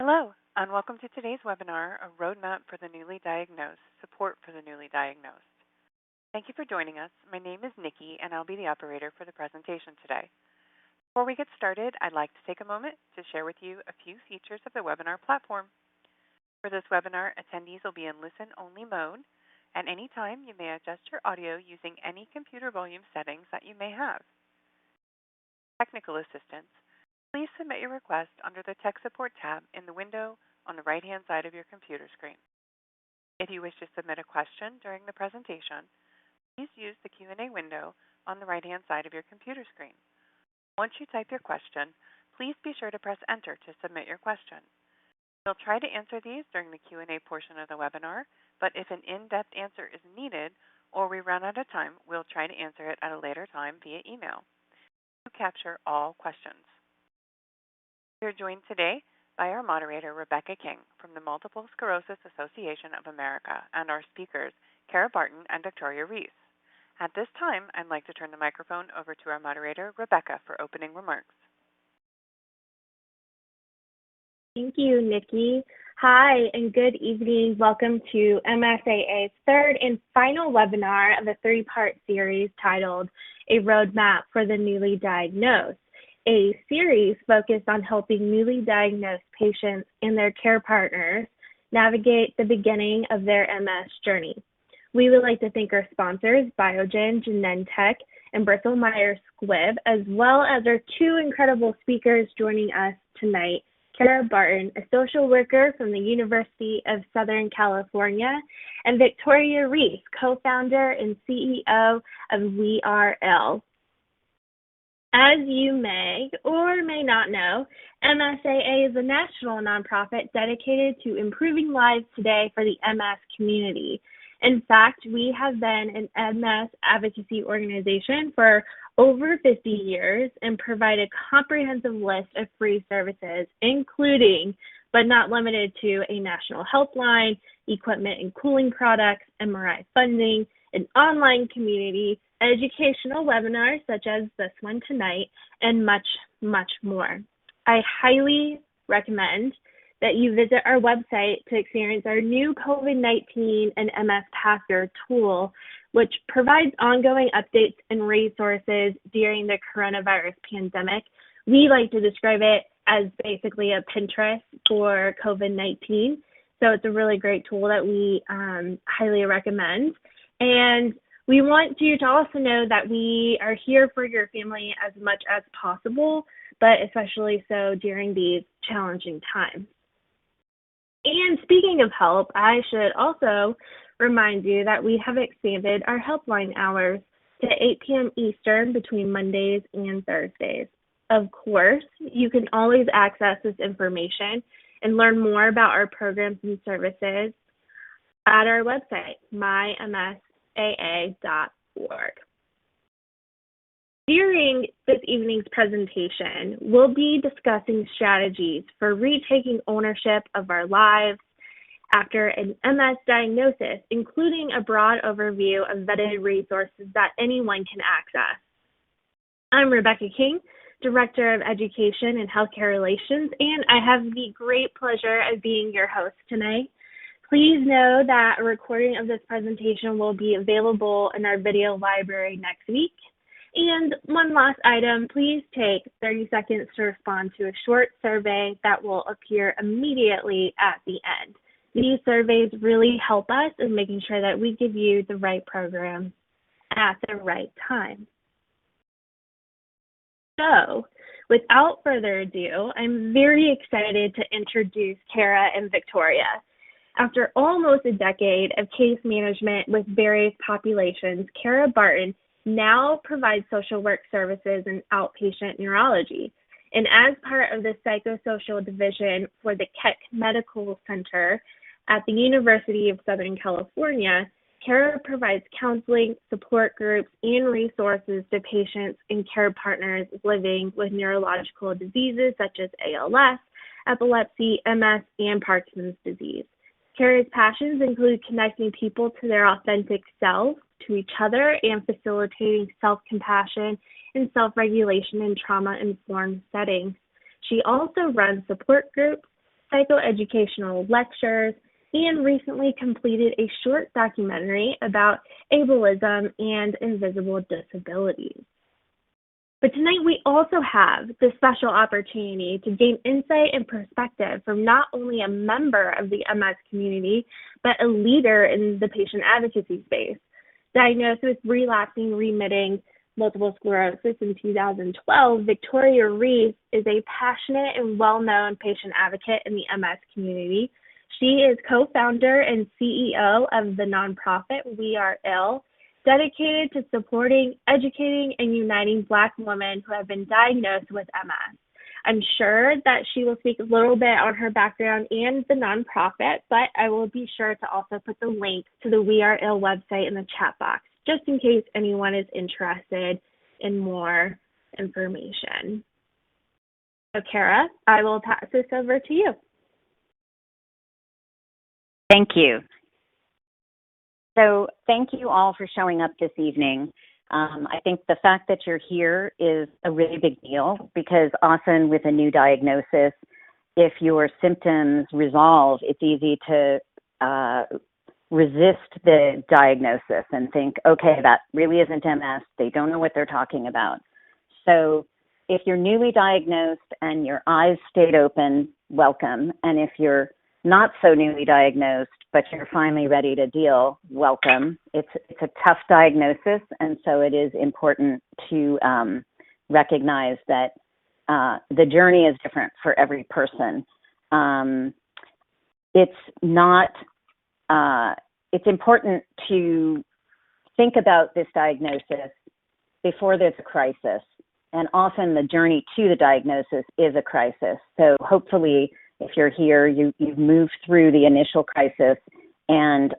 Hello, and welcome to today's webinar, A Roadmap for the Newly Diagnosed, Support for the Newly Diagnosed. Thank you for joining us. My name is Nikki, and I'll be the operator for the presentation today. Before we get started, I'd like to take a moment to share with you a few features of the webinar platform. For this webinar, attendees will be in listen-only mode. At any time, you may adjust your audio using any computer volume settings that you may have. Technical assistance. Please submit your request under the Tech Support tab in the window on the right-hand side of your computer screen. If you wish to submit a question during the presentation, please use the Q&A window on the right-hand side of your computer screen. Once you type your question, please be sure to press Enter to submit your question. We'll try to answer these during the Q&A portion of the webinar, but if an in-depth answer is needed or we run out of time, we'll try to answer it at a later time via email. To capture all questions. We are joined today by our moderator, Rebecca King, from the Multiple Sclerosis Association of America, and our speakers, Kara Barton and Victoria Reese. At this time, I'd like to turn the microphone over to our moderator, Rebecca, for opening remarks. Thank you, Nikki. Hi, and good evening. Welcome to MSAA's third and final webinar of a three-part series titled A Roadmap for the Newly Diagnosed, a series focused on helping newly diagnosed patients and their care partners navigate the beginning of their MS journey. We would like to thank our sponsors, Biogen, Genentech, and Bristol Myers Squibb, as well as our two incredible speakers joining us tonight, Kara Barton, a social worker from the University of Southern California, and Victoria Reese, co-founder and CEO of WeRL. As you may or may not know, MSAA is a national nonprofit dedicated to improving lives today for the MS community. In fact, we have been an MS advocacy organization for over 50 years and provide a comprehensive list of free services, including, but not limited to, a national helpline, equipment and cooling products, MRI funding, an online community, educational webinars such as this one tonight, and much, much more. I highly recommend that you visit our website to experience our new COVID-19 and MS Pathfinder tool, which provides ongoing updates and resources during the coronavirus pandemic. We like to describe it as basically a Pinterest for COVID-19. So it's a really great tool that we highly recommend. And we want you to also know that we are here for your family as much as possible, but especially so during these challenging times. And speaking of help, I should also remind you that we have expanded our helpline hours to 8 p.m. Eastern between Mondays and Thursdays. Of course, you can always access this information and learn more about our programs and services at our website, mymsaa.org. During this evening's presentation, we'll be discussing strategies for retaking ownership of our lives after an MS diagnosis, including a broad overview of vetted resources that anyone can access. I'm Rebecca King, Director of Education and Healthcare Relations, and I have the great pleasure of being your host tonight. Please know that a recording of this presentation will be available in our video library next week. And one last item, please take 30 seconds to respond to a short survey that will appear immediately at the end. These surveys really help us in making sure that we give you the right program at the right time. So, without further ado, I'm very excited to introduce Kara and Victoria. After almost a decade of case management with various populations, Kara Barton now provides social work services in outpatient neurology. And as part of the psychosocial division for the Keck Medical Center at the University of Southern California, Kara provides counseling, support groups, and resources to patients and care partners living with neurological diseases such as ALS, epilepsy, MS, and Parkinson's disease. Kara's passions include connecting people to their authentic selves, to each other, and facilitating self-compassion and self-regulation in trauma-informed settings. She also runs support groups, psychoeducational lectures, and recently completed a short documentary about ableism and invisible disabilities. But tonight we also have the special opportunity to gain insight and perspective from not only a member of the MS community, but a leader in the patient advocacy space. Diagnosed with relapsing remitting multiple sclerosis in 2012, Victoria Reese is a passionate and well-known patient advocate in the MS community. She is co-founder and CEO of the nonprofit We Are Ill, dedicated to supporting, educating, and uniting Black women who have been diagnosed with MS. I'm sure that she will speak a little bit on her background and the nonprofit, but I will be sure to also put the link to the We Are Ill website in the chat box, just in case anyone is interested in more information. So, Kara, I will pass this over to you. Thank you. So thank you all for showing up this evening. I think the fact that you're here is a really big deal because often with a new diagnosis, if your symptoms resolve, it's easy to resist the diagnosis and think, okay, that really isn't MS. They don't know what they're talking about. So if you're newly diagnosed and your eyes stayed open, welcome. And if you're not so newly diagnosed, but you're finally ready to deal, welcome. It's a tough diagnosis, and so it is important to recognize that the journey is different for every person. It's important to think about this diagnosis before there's a crisis, and often the journey to the diagnosis is a crisis. So hopefully, if you're here, you've moved through the initial crisis and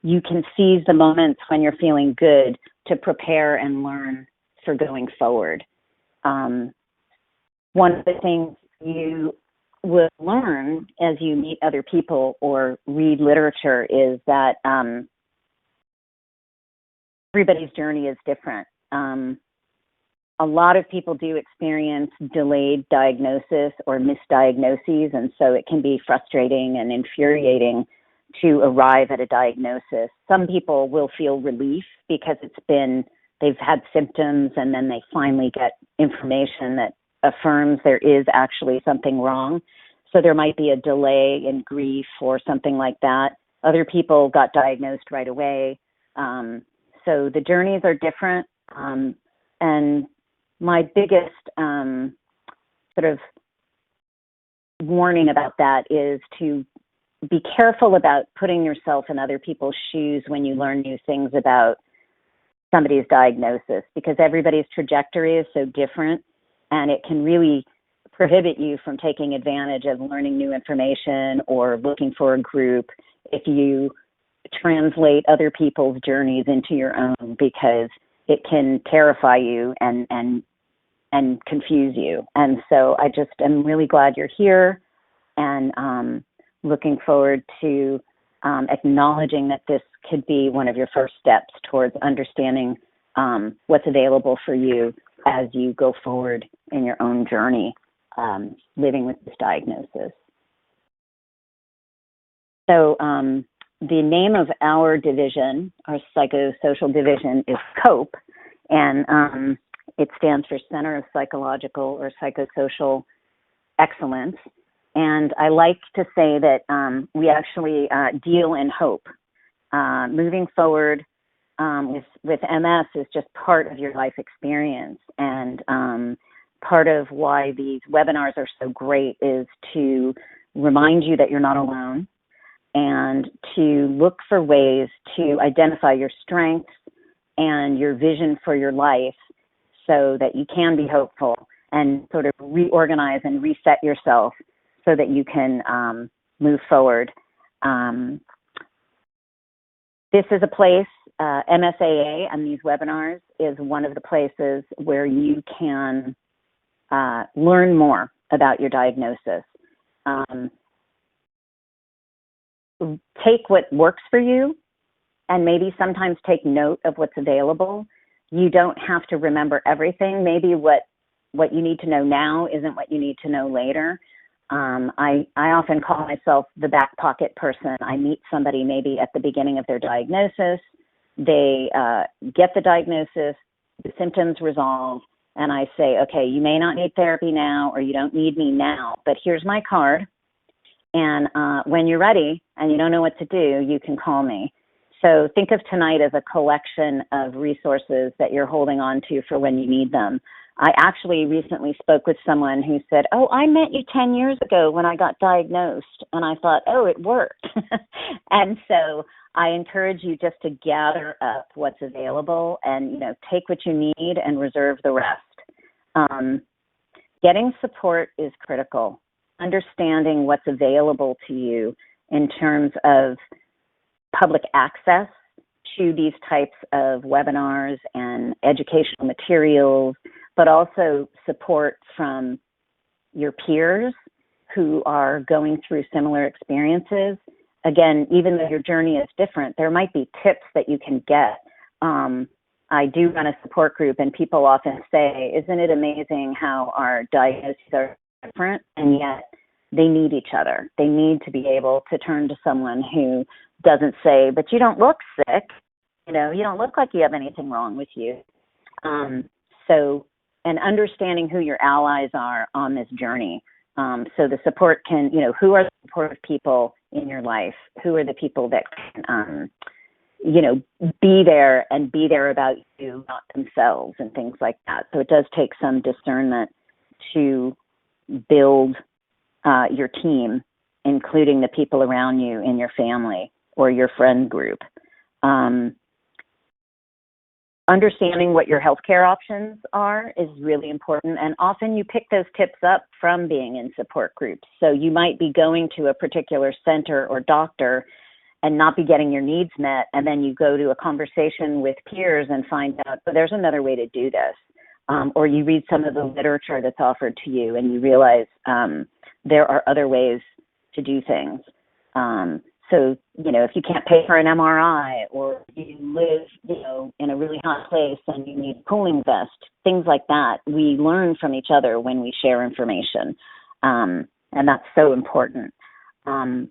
you can seize the moments when you're feeling good to prepare and learn for going forward. One of the things you will learn as you meet other people or read literature is that everybody's journey is different. A lot of people do experience delayed diagnosis or misdiagnoses, and so it can be frustrating and infuriating to arrive at a diagnosis. Some people will feel relief because they've had symptoms and then they finally get information that affirms there is actually something wrong. So there might be a delay in grief or something like that. Other people got diagnosed right away. So the journeys are different. And my biggest sort of warning about that is to be careful about putting yourself in other people's shoes when you learn new things about somebody's diagnosis, because everybody's trajectory is so different, and it can really prohibit you from taking advantage of learning new information or looking for a group if you translate other people's journeys into your own, because it can terrify you and confuse you. And so I just am really glad you're here and looking forward to acknowledging that this could be one of your first steps towards understanding what's available for you as you go forward in your own journey living with this diagnosis. So the name of our division, our psychosocial division, is COPE, and it stands for Center of Psychological or Psychosocial Excellence. And I like to say that we actually deal in hope. Moving forward with MS is just part of your life experience. And part of why these webinars are so great is to remind you that you're not alone and to look for ways to identify your strengths and your vision for your life so that you can be hopeful and sort of reorganize and reset yourself so that you can move forward. This is a place, MSAA and these webinars is one of the places where you can learn more about your diagnosis. Take what works for you and maybe sometimes take note of what's available. You don't have to remember everything. Maybe what you need to know now isn't what you need to know later. I often call myself the back pocket person. I meet somebody maybe at the beginning of their diagnosis. They get the diagnosis, the symptoms resolve, and I say, okay, you may not need therapy now, or you don't need me now, but here's my card. And when you're ready and you don't know what to do, you can call me. So think of tonight as a collection of resources that you're holding on to for when you need them. I actually recently spoke with someone who said, oh, I met you 10 years ago when I got diagnosed. And I thought, oh, it worked. And so I encourage you just to gather up what's available and, take what you need and reserve the rest. Getting support is critical. Understanding what's available to you in terms of public access to these types of webinars and educational materials, but also support from your peers who are going through similar experiences. Again, even though your journey is different, there might be tips that you can get. I do run a support group, and people often say, isn't it amazing how our diagnoses are different, and yet they need each other. They need to be able to turn to someone who doesn't say, but you don't look sick. You don't look like you have anything wrong with you. And understanding who your allies are on this journey. So the support can, who are the supportive people in your life? Who are the people that can, be there and be there about you, not themselves, and things like that. So it does take some discernment to build your team, including the people around you in your family or your friend group. Understanding what your healthcare options are is really important, and often you pick those tips up from being in support groups. So you might be going to a particular center or doctor and not be getting your needs met, and then you go to a conversation with peers and find out, oh, there's another way to do this. Or you read some of the literature that's offered to you and you realize there are other ways to do things. So, if you can't pay for an MRI, or you live, in a really hot place and you need a cooling vest, things like that, we learn from each other when we share information. And that's so important. And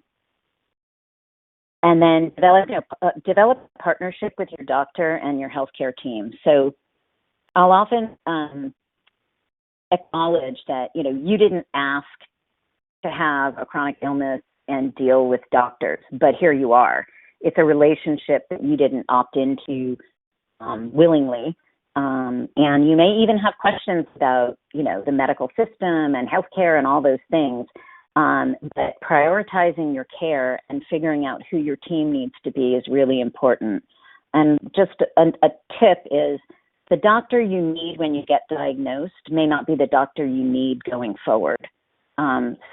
then develop a partnership with your doctor and your healthcare team. So I'll often acknowledge that, you didn't ask to have a chronic illness and deal with doctors, but here you are. It's a relationship that you didn't opt into willingly, and you may even have questions about, the medical system and healthcare and all those things. But prioritizing your care and figuring out who your team needs to be is really important. And just a tip is, the doctor you need when you get diagnosed may not be the doctor you need going forward.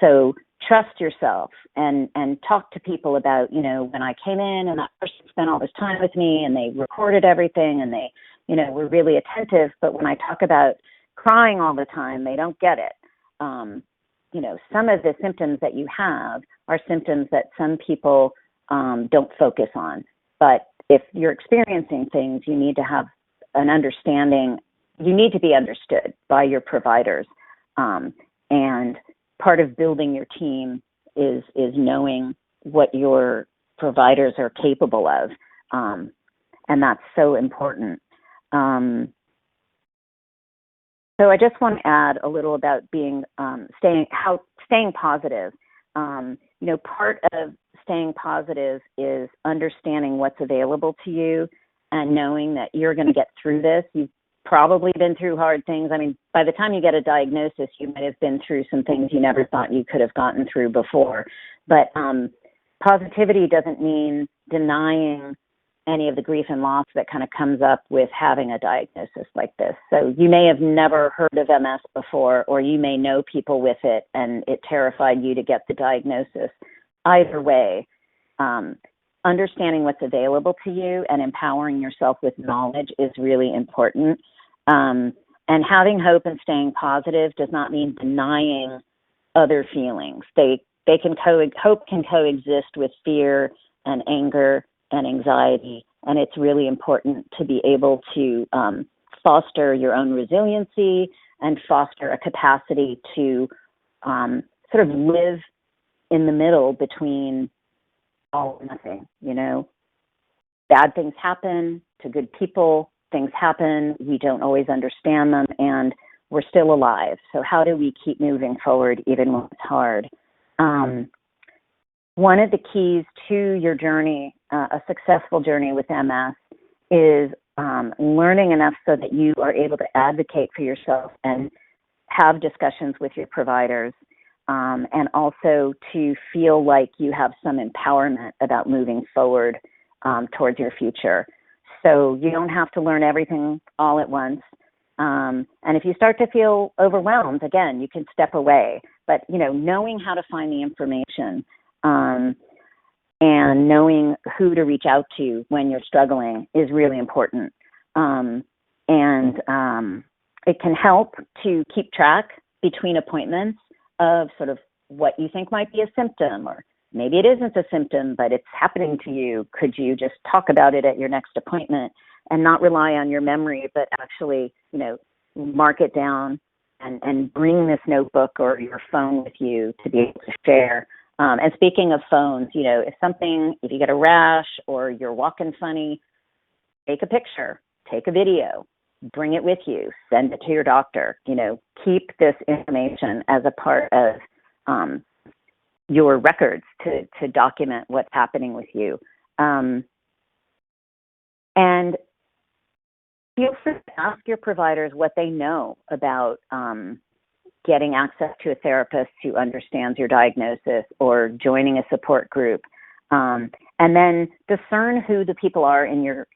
So trust yourself and talk to people about, when I came in and that person spent all this time with me and they recorded everything and they, were really attentive. But when I talk about crying all the time, they don't get it. Some of the symptoms that you have are symptoms that some people don't focus on. But if you're experiencing things, you need to have an understanding. You need to be understood by your providers. And part of building your team is knowing what your providers are capable of. And that's so important. So I just want to add a little about staying positive. Part of staying positive is understanding what's available to you and knowing that you're going to get through this. You've probably been through hard things. I mean, by the time you get a diagnosis, you might have been through some things you never thought you could have gotten through before. But positivity doesn't mean denying any of the grief and loss that kind of comes up with having a diagnosis like this. So you may have never heard of MS before, or you may know people with it and it terrified you to get the diagnosis. Either way, understanding what's available to you and empowering yourself with knowledge is really important. And having hope and staying positive does not mean denying other feelings. Hope can coexist with fear and anger and anxiety, and it's really important to be able to foster your own resiliency and foster a capacity to sort of live in the middle between all and nothing, you know. Bad things happen to good people, things happen, we don't always understand them, and we're still alive. So how do we keep moving forward even when it's hard? One of the keys to your journey, a successful journey with MS, is learning enough so that you are able to advocate for yourself and have discussions with your providers, and also to feel like you have some empowerment about moving forward towards your future. So you don't have to learn everything all at once. And if you start to feel overwhelmed, again, you can step away. But, you know, knowing how to find the information and knowing who to reach out to when you're struggling is really important. It can help to keep track between appointments of sort of what you think might be a symptom, or maybe it isn't a symptom, but it's happening to you. Could you just talk about it at your next appointment and not rely on your memory, but actually, you know, mark it down and bring this notebook or your phone with you to be able to share. And speaking of phones, you know, if you get a rash or you're walking funny, take a picture, take a video, bring it with you, send it to your doctor. You know, keep this information as a part of your records to document what's happening with you. And feel free to ask your providers what they know about getting access to a therapist who understands your diagnosis or joining a support group. And then discern who the people are in your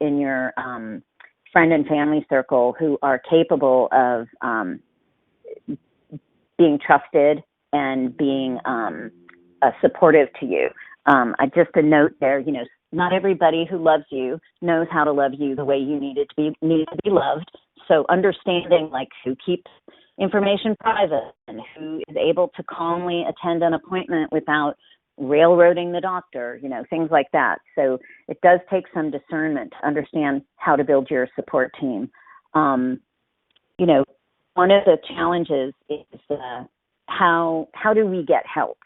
friend and family circle who are capable of being trusted and being supportive to you. Just a note there, you know, not everybody who loves you knows how to love you the way you need to be loved. So understanding like who keeps information private and who is able to calmly attend an appointment without railroading the doctor, you know, things like that. So it does take some discernment to understand how to build your support team. You know, one of the challenges is how do we get help?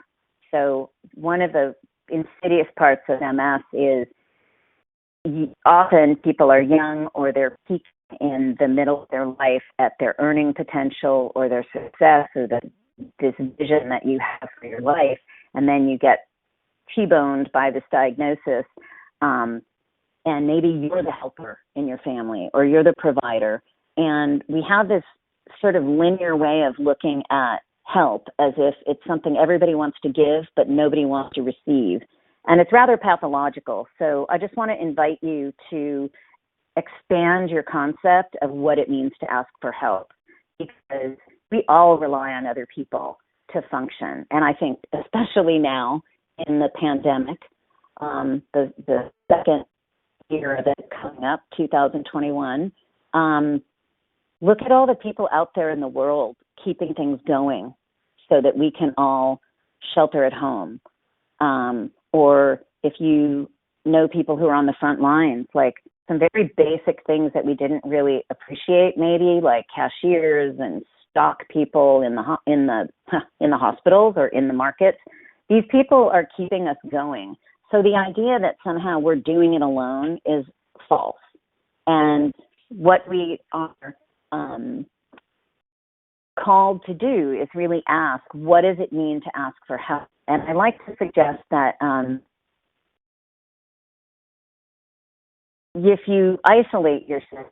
So one of the insidious parts of MS is often people are young or they're peaking in the middle of their life at their earning potential or their success or this vision that you have for your life, and then you get T-boned by this diagnosis, and maybe you're the helper in your family or you're the provider, and we have this sort of linear way of looking at help as if it's something everybody wants to give but nobody wants to receive, and it's rather pathological. So I just want to invite you to expand your concept of what it means to ask for help, because we all rely on other people to function. And I think especially now in the pandemic, the second year of it coming up, 2021, look at all the people out there in the world keeping things going so that we can all shelter at home. Or if you know people who are on the front lines, like some very basic things that we didn't really appreciate, maybe like cashiers and stock people in the hospitals or in the markets. These people are keeping us going. So the idea that somehow we're doing it alone is false. And what we are called to do is really ask, what does it mean to ask for help? And I like to suggest that if you isolate yourself,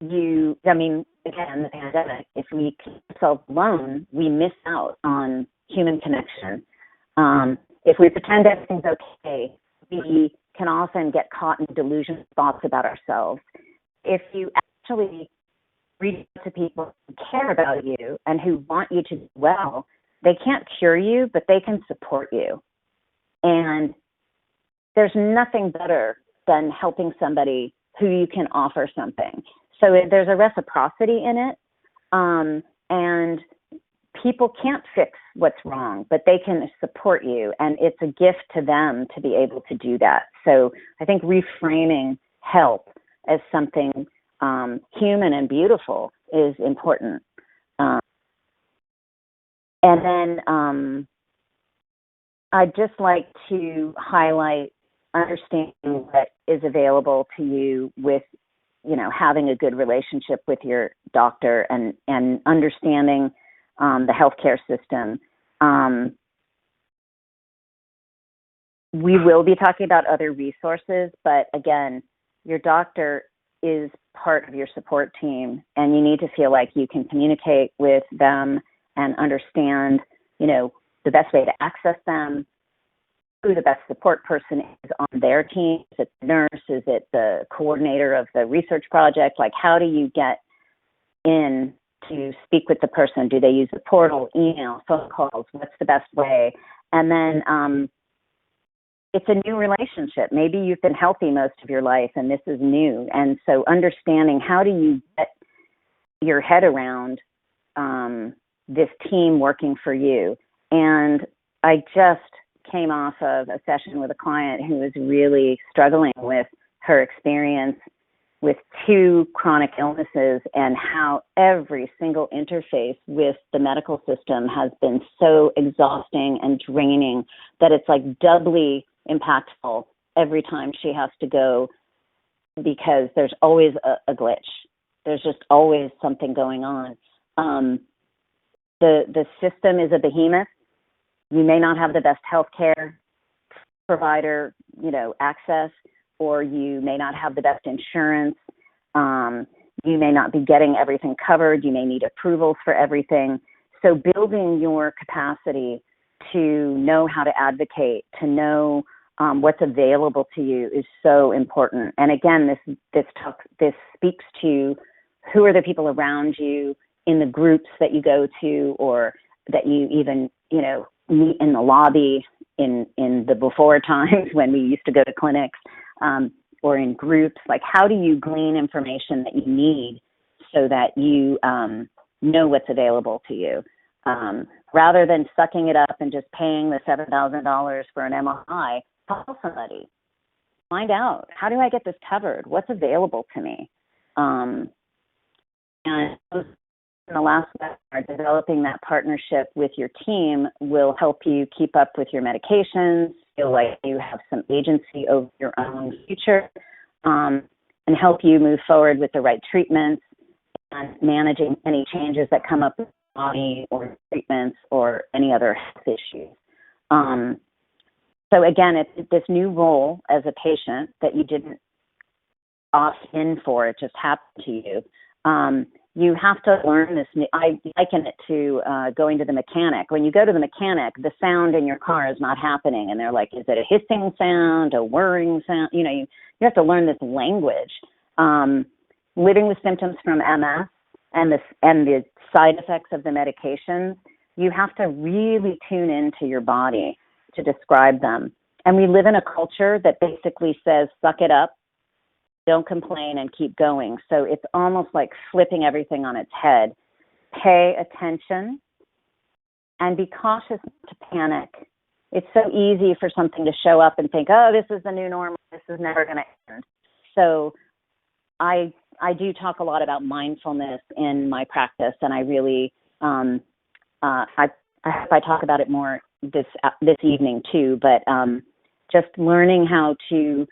again, the pandemic, if we keep ourselves alone, we miss out on human connection. If we pretend everything's okay, we can often get caught in delusional thoughts about ourselves. If you actually reach out to people who care about you and who want you to do well, they can't cure you, but they can support you. And there's nothing better than helping somebody who you can offer something. So there's a reciprocity in it, and people can't fix what's wrong, but they can support you, and it's a gift to them to be able to do that. So I think reframing help as something human and beautiful is important. And then I'd just like to highlight understanding what is available to you with, having a good relationship with your doctor and understanding the healthcare system. We will be talking about other resources, but again, your doctor is part of your support team, and you need to feel like you can communicate with them and understand, the best way to access them, who the best support person is on their team. Is it the nurse? Is it the coordinator of the research project? Like, how do you get in to speak with the person? Do they use the portal, email, phone calls? What's the best way? And then it's a new relationship. Maybe you've been healthy most of your life and this is new. And so understanding how do you get your head around this team working for you. And I just came off of a session with a client who was really struggling with her experience with 2 chronic illnesses and how every single interface with the medical system has been so exhausting and draining that it's like doubly impactful every time she has to go, because there's always a glitch. There's just always something going on. The system is a behemoth. You may not have the best healthcare provider, access, or you may not have the best insurance. You may not be getting everything covered. You may need approvals for everything. So building your capacity to know how to advocate, to know what's available to you is so important. And again, this speaks to who are the people around you in the groups that you go to, or that you even, meet in the lobby in the before times when we used to go to clinics, or in groups. Like, how do you glean information that you need so that you know what's available to you? Rather than sucking it up and just paying the $7,000 for an MRI, call somebody. Find out, how do I get this covered? What's available to me? And in the last webinar, developing that partnership with your team will help you keep up with your medications, feel like you have some agency over your own future, and help you move forward with the right treatments and managing any changes that come up with the body or treatments or any other health issues. So again, it's this new role as a patient that you didn't opt in for. It just happened to you. You have to learn this. I liken it to going to the mechanic. When you go to the mechanic, the sound in your car is not happening. And they're like, is it a hissing sound, a whirring sound? You have to learn this language. Living with symptoms from MS and the side effects of the medications, you have to really tune into your body to describe them. And we live in a culture that basically says, suck it up, don't complain, and keep going. So it's almost like flipping everything on its head. Pay attention and be cautious not to panic. It's so easy for something to show up and think, oh, this is the new normal, this is never going to end. So I do talk a lot about mindfulness in my practice, and I really, I talk about it more this evening too, but just learning how to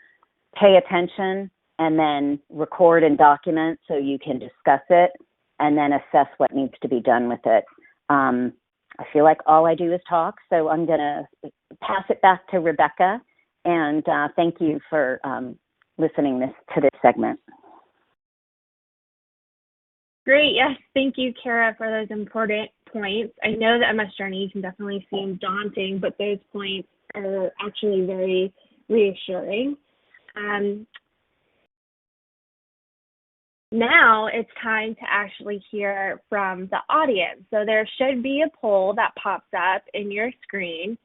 pay attention and then record and document so you can discuss it and then assess what needs to be done with it. I feel like all I do is talk, so I'm going to pass it back to Rebecca, and thank you for listening to this segment. Great. Yes. Thank you, Kara, for those important points. I know the MS journey can definitely seem daunting, but those points are actually very reassuring. Now it's time to actually hear from the audience. So there should be a poll that pops up in your screen,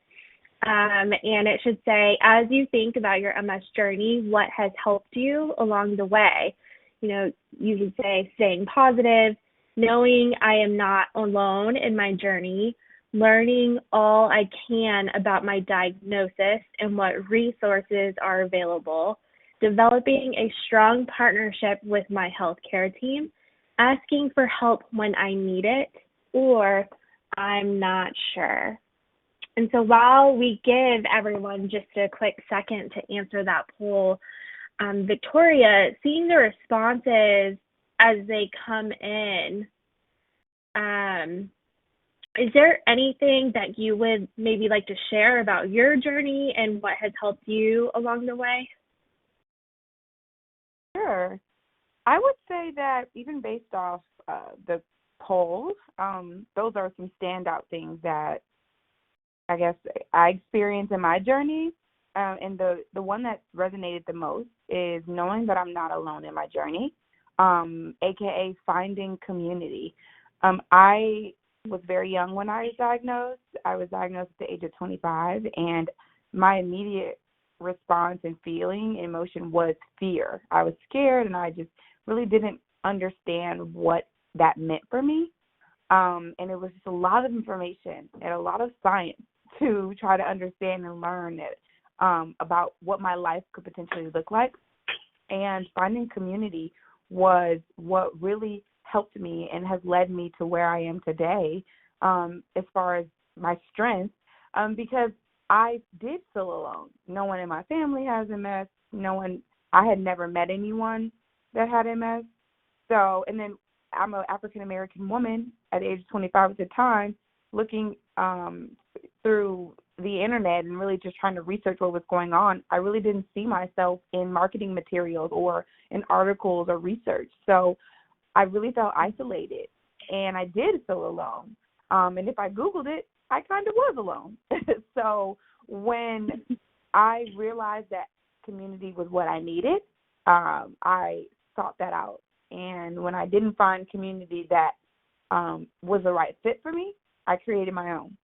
and it should say, as you think about your MS journey, what has helped you along the way? You can say staying positive, knowing I am not alone in my journey, learning all I can about my diagnosis and what resources are available, developing a strong partnership with my healthcare team, asking for help when I need it, or I'm not sure. And so while we give everyone just a quick second to answer that poll, Victoria, seeing the responses as they come in, is there anything that you would maybe like to share about your journey and what has helped you along the way? Sure. I would say that even based off the polls, those are some standout things that I guess I experienced in my journey. And the one that resonated the most is knowing that I'm not alone in my journey, aka finding community. I was very young when I was diagnosed. I was diagnosed at the age of 25, and my immediate response and feeling, emotion was fear. I was scared, and I just really didn't understand what that meant for me. And it was just a lot of information and a lot of science to try to understand and learn it, about what my life could potentially look like. And finding community was what really helped me and has led me to where I am today, as far as my strength, because I did feel alone. No one in my family has MS. I had never met anyone that had MS. So, and then I'm an African-American woman at the age of 25 at the time, looking through the internet and really just trying to research what was going on. I really didn't see myself in marketing materials or in articles or research. So I really felt isolated, and I did feel alone. And if I Googled it, I kind of was alone. So when I realized that community was what I needed, I sought that out. And when I didn't find community that was the right fit for me, I created my own.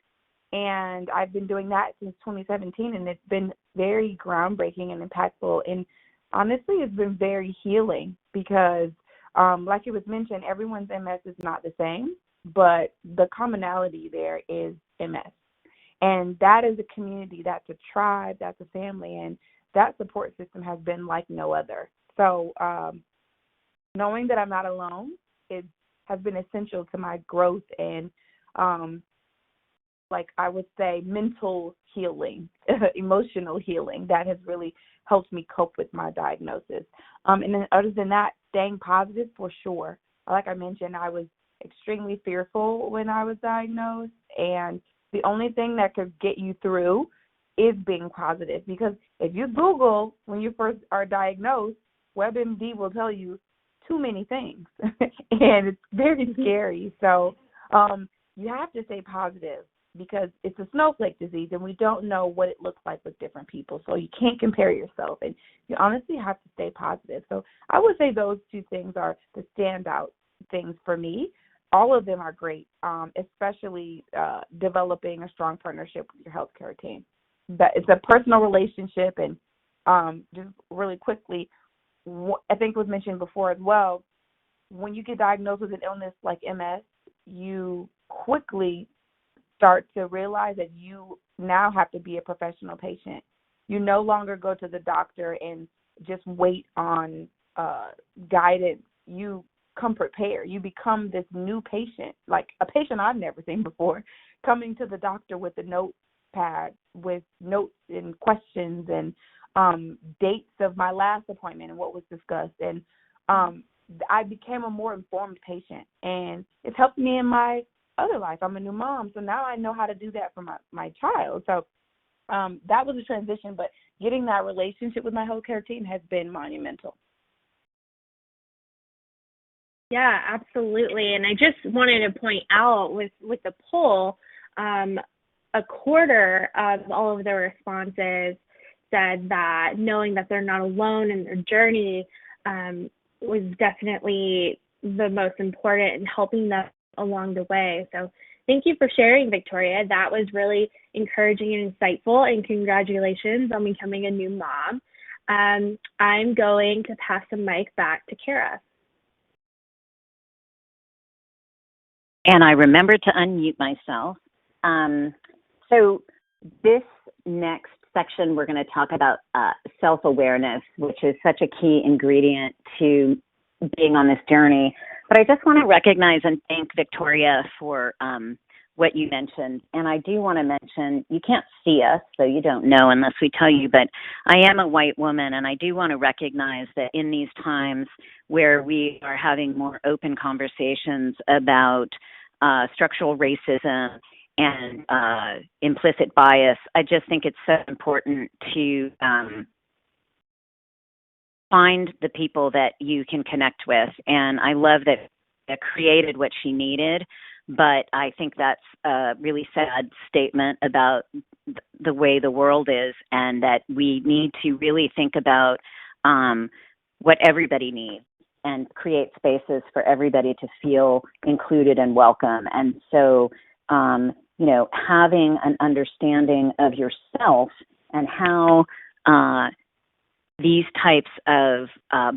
And I've been doing that since 2017, and it's been very groundbreaking and impactful. And honestly, it's been very healing because, like it was mentioned, everyone's MS is not the same, but the commonality there is MS. And that is a community, that's a tribe, that's a family, and that support system has been like no other. So knowing that I'm not alone has been essential to my growth and, like I would say, mental healing, emotional healing. That has really helped me cope with my diagnosis. And then other than that, staying positive for sure. Like I mentioned, I was extremely fearful when I was diagnosed, and the only thing that could get you through is being positive, because if you Google when you first are diagnosed, WebMD will tell you too many things, and it's very scary. So you have to stay positive because it's a snowflake disease, and we don't know what it looks like with different people. So you can't compare yourself, and you honestly have to stay positive. So I would say those two things are the standout things for me. All of them are great, especially developing a strong partnership with your healthcare team. But it's a personal relationship, and just really quickly, I think it was mentioned before as well, when you get diagnosed with an illness like MS, you quickly start to realize that you now have to be a professional patient. You no longer go to the doctor and just wait on guidance. You come prepared. You become this new patient, like a patient I've never seen before, coming to the doctor with a notepad with notes and questions and dates of my last appointment and what was discussed. And I became a more informed patient, and it's helped me in my other life. I'm a new mom, so now I know how to do that for my child. So that was a transition, but getting that relationship with my healthcare team has been monumental. Yeah, absolutely. And I just wanted to point out with the poll, a quarter of all of the responses said that knowing that they're not alone in their journey was definitely the most important in helping them along the way. So thank you for sharing, Victoria. That was really encouraging and insightful, and congratulations on becoming a new mom. I'm going to pass the mic back to Kara. And I remembered to unmute myself. So this next section, we're going to talk about self-awareness, which is such a key ingredient to being on this journey. But I just want to recognize and thank Victoria for what you mentioned. And I do want to mention, you can't see us, so you don't know unless we tell you, but I am a white woman, and I do want to recognize that in these times where we are having more open conversations about structural racism and implicit bias, I just think it's so important to find the people that you can connect with. And I love that created what she needed, but I think that's a really sad statement about the way the world is, and that we need to really think about what everybody needs and create spaces for everybody to feel included and welcome. And so, having an understanding of yourself and how these types of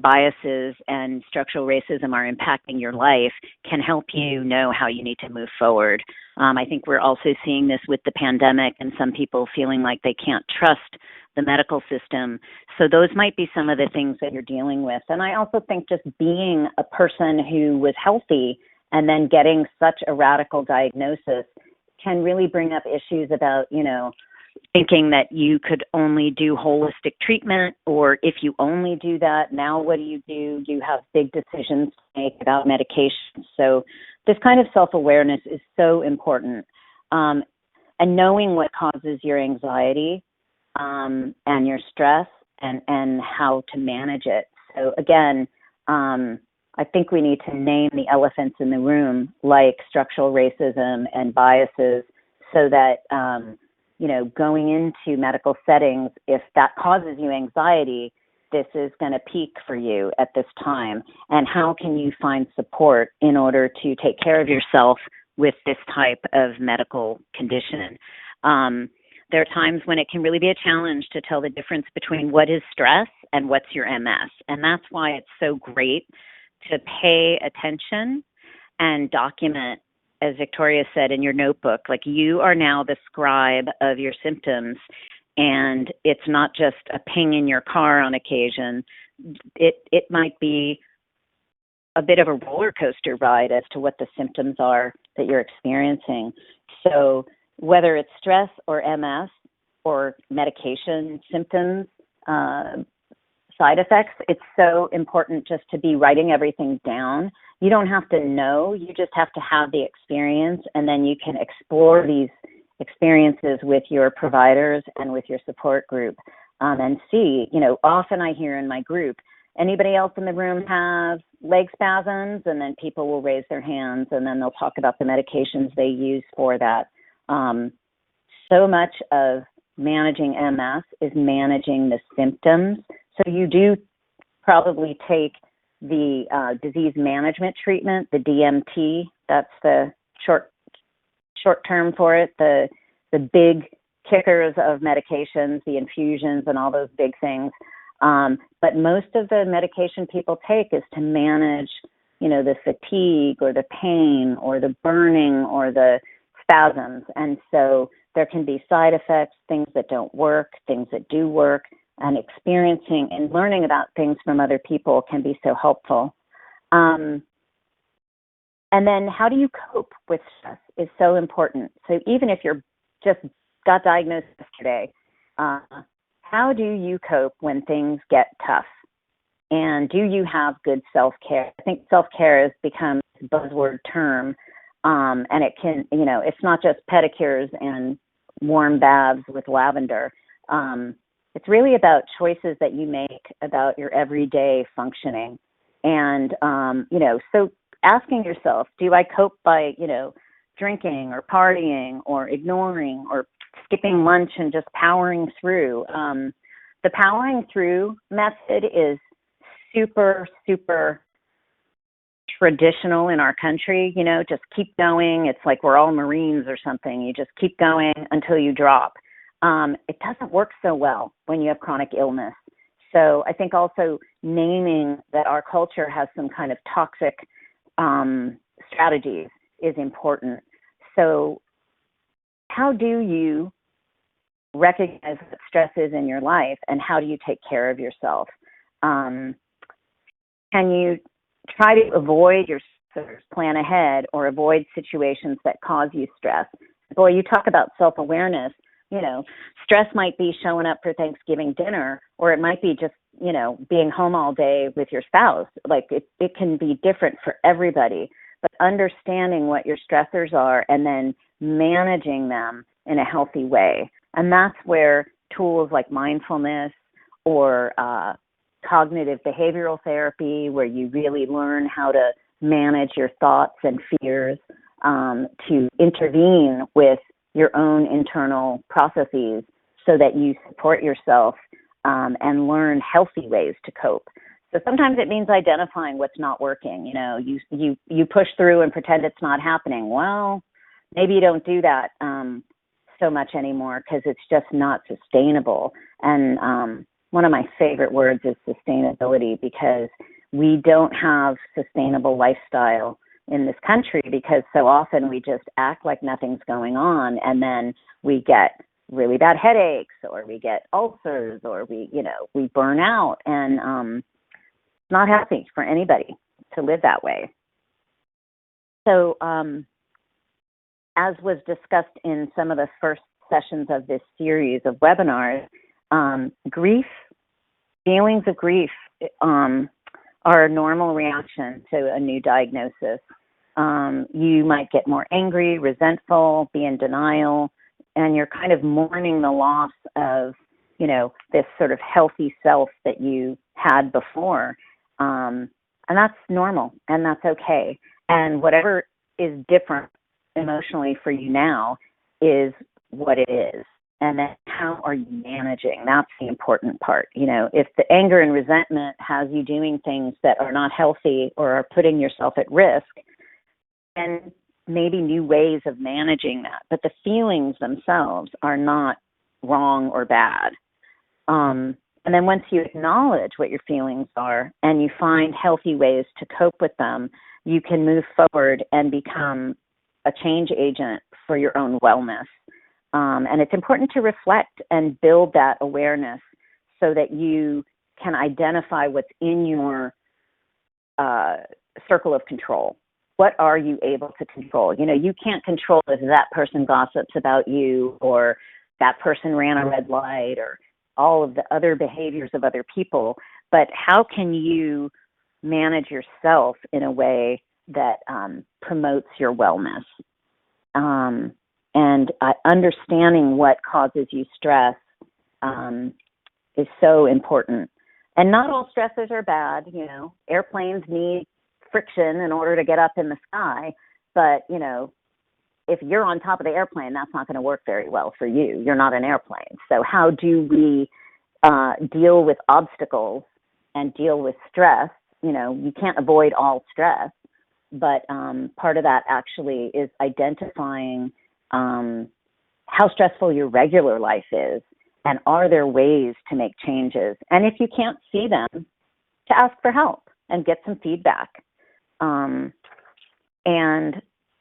biases and structural racism are impacting your life can help you know how you need to move forward. I think we're also seeing this with the pandemic and some people feeling like they can't trust the medical system. So those might be some of the things that you're dealing with. And I also think just being a person who was healthy and then getting such a radical diagnosis can really bring up issues about, thinking that you could only do holistic treatment, or if you only do that, now what do? You have big decisions to make about medication. So this kind of self-awareness is so important. And knowing what causes your anxiety and your stress and how to manage it. So again, I think we need to name the elephants in the room, like structural racism and biases, so that going into medical settings, if that causes you anxiety, this is going to peak for you at this time. And how can you find support in order to take care of yourself with this type of medical condition? There are times when it can really be a challenge to tell the difference between what is stress and what's your MS. And that's why it's so great to pay attention and document, as Victoria said, in your notebook. Like, you are now the scribe of your symptoms, and it's not just a ping in your car on occasion. It might be a bit of a roller coaster ride as to what the symptoms are that you're experiencing. So whether it's stress or MS or medication symptoms, side effects, it's so important just to be writing everything down. You don't have to know, you just have to have the experience, and then you can explore these experiences with your providers and with your support group and see. Often I hear in my group, anybody else in the room have leg spasms? And then people will raise their hands, and then they'll talk about the medications they use for that. So much of managing MS is managing the symptoms. So you do probably take the disease management treatment, the DMT, that's the short term for it, the big kickers of medications, the infusions and all those big things. But most of the medication people take is to manage, the fatigue or the pain or the burning or the spasms. And so there can be side effects, things that don't work, things that do work, and experiencing and learning about things from other people can be so helpful. And then how do you cope with stress is so important. So even if you're just got diagnosed yesterday, how do you cope when things get tough? And do you have good self-care? I think self-care has become a buzzword term, and it can, it's not just pedicures and warm baths with lavender. It's really about choices that you make about your everyday functioning. And, so asking yourself, do I cope by, drinking or partying or ignoring or skipping lunch and just powering through? The powering through method is super, super traditional in our country, just keep going. It's like we're all Marines or something. You just keep going until you drop. It doesn't work so well when you have chronic illness. So I think also naming that our culture has some kind of toxic strategies is important. So how do you recognize what stress is in your life, and how do you take care of yourself? Can you try to avoid your answers, plan ahead, or avoid situations that cause you stress. Boy, you talk about self-awareness. Stress might be showing up for Thanksgiving dinner, or it might be just, being home all day with your spouse. Like it can be different for everybody, but understanding what your stressors are and then managing them in a healthy way. And that's where tools like mindfulness or cognitive behavioral therapy, where you really learn how to manage your thoughts and fears, to intervene with your own internal processes so that you support yourself and learn healthy ways to cope. So sometimes it means identifying what's not working. You push through and pretend it's not happening. Well, maybe you don't do that so much anymore because it's just not sustainable. And one of my favorite words is sustainability, because we don't have sustainable lifestyle in this country, because so often we just act like nothing's going on, and then we get really bad headaches, or we get ulcers, or we burn out, and it's not healthy for anybody to live that way. So as was discussed in some of the first sessions of this series of webinars, feelings of grief are a normal reaction to a new diagnosis. You might get more angry, resentful, be in denial, and you're kind of mourning the loss of, this sort of healthy self that you had before. And that's normal, and that's okay. And whatever is different emotionally for you now is what it is. And then how are you managing? That's the important part. If the anger and resentment has you doing things that are not healthy or are putting yourself at risk, then maybe new ways of managing that. But the feelings themselves are not wrong or bad. And then once you acknowledge what your feelings are and you find healthy ways to cope with them, you can move forward and become a change agent for your own wellness. And it's important to reflect and build that awareness so that you can identify what's in your circle of control. What are you able to control? You can't control if that person gossips about you, or that person ran a red light, or all of the other behaviors of other people. But how can you manage yourself in a way that promotes your wellness? And understanding what causes you stress is so important. And not all stressors are bad. Airplanes need friction in order to get up in the sky. But, if you're on top of the airplane, that's not going to work very well for you. You're not an airplane. So how do we deal with obstacles and deal with stress? You can't avoid all stress. But part of that actually is identifying how stressful your regular life is, and are there ways to make changes? And if you can't see them, to ask for help and get some feedback. And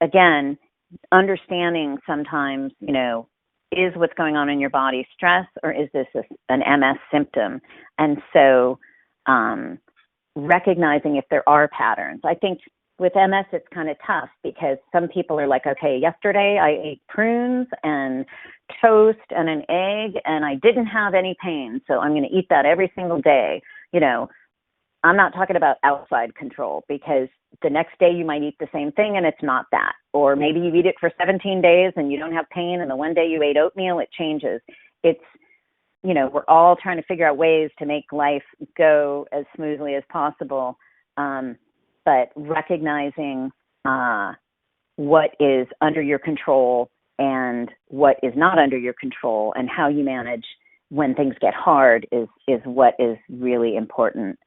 again, understanding sometimes, is what's going on in your body stress, or is this an MS symptom? And so recognizing if there are patterns. I think with MS, it's kind of tough because some people are like, okay, yesterday I ate prunes and toast and an egg and I didn't have any pain, so I'm going to eat that every single day. I'm not talking about outside control, because the next day you might eat the same thing and it's not that. Or maybe you eat it for 17 days and you don't have pain, and the one day you ate oatmeal, it changes. It's, we're all trying to figure out ways to make life go as smoothly as possible. But recognizing what is under your control and what is not under your control, and how you manage when things get hard is what is really important.